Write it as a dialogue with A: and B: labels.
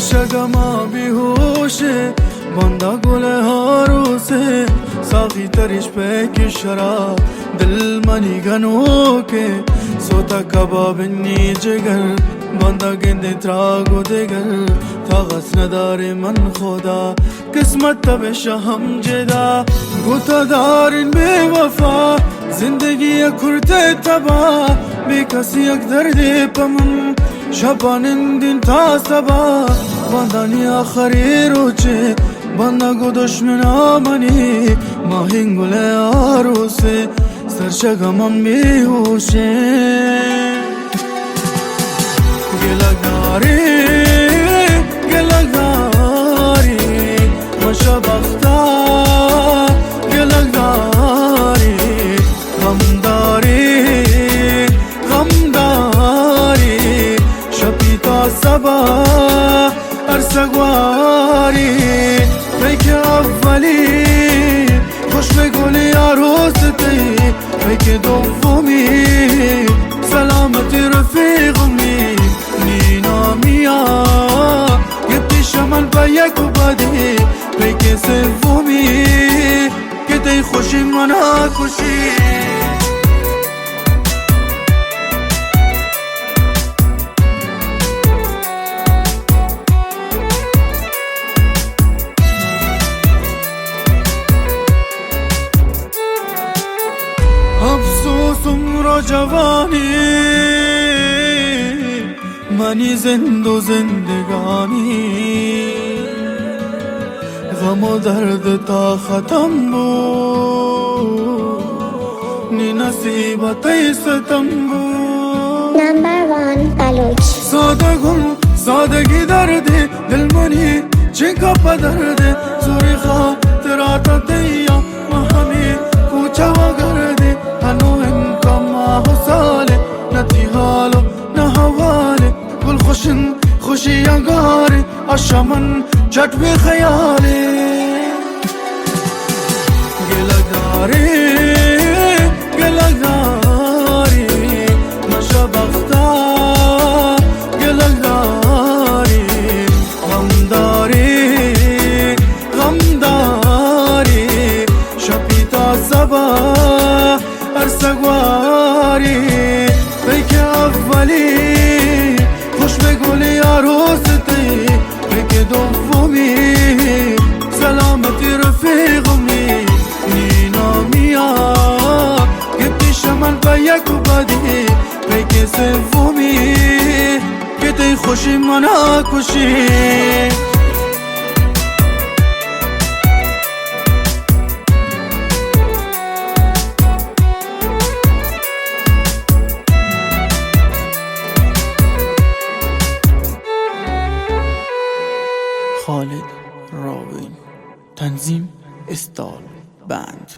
A: شگما بیهوشه باندا گل هاروسه ساقی ترش پیک شراب دل منی گنو که سوتا کباب نی جگر باندا گنده تراغو دگر طاقت نداره من خدا قسمت تب شهم جدا گوتا دارین بے وفا زندگی کرتے تبا بے کسی یک دردی پمن شبانین دین تا سبا باندانی آخری روچه باندا گو دشمنا منی ماهین گل آروسه سرشگمم بیهوشه گلگاری گلگاری مشا بختا گلگاری غمداری غمداری شپیتا سبا ارسگواری بیک اولی خوش بگولی عروستی بیک دومی سلامتی رفیقمی نینا میا گتی شمال با یک و بدی بیک سومی گتی خوشی منا کشی افسوسم را جوانی منی زند و زندگانی غم و درد تا ختم بود نی نصیبت ستم بود
B: نمبر 1 بلوچ
A: سادگون سادگی دردی دل منی چنکا پا دردی زوری خاطرات دیا مهمی کوچه و گردی هنو انکا ماه و ساله نتی حالو نه حواله گل خوشن خوشی یگاری آشامن چٹ بی خیالی گلگاری گلگاری مشا بختا گلگاری غمداری غمداری شپیتا سبا ارسگواری بیک اولی خوش بگولی عروستی بیک دومی سلامتی رفیقمی نینا میا گتی شمال با یک و بدی بیک سومی گتی خوشی منا کشی خالد راوین تنظیم استال بند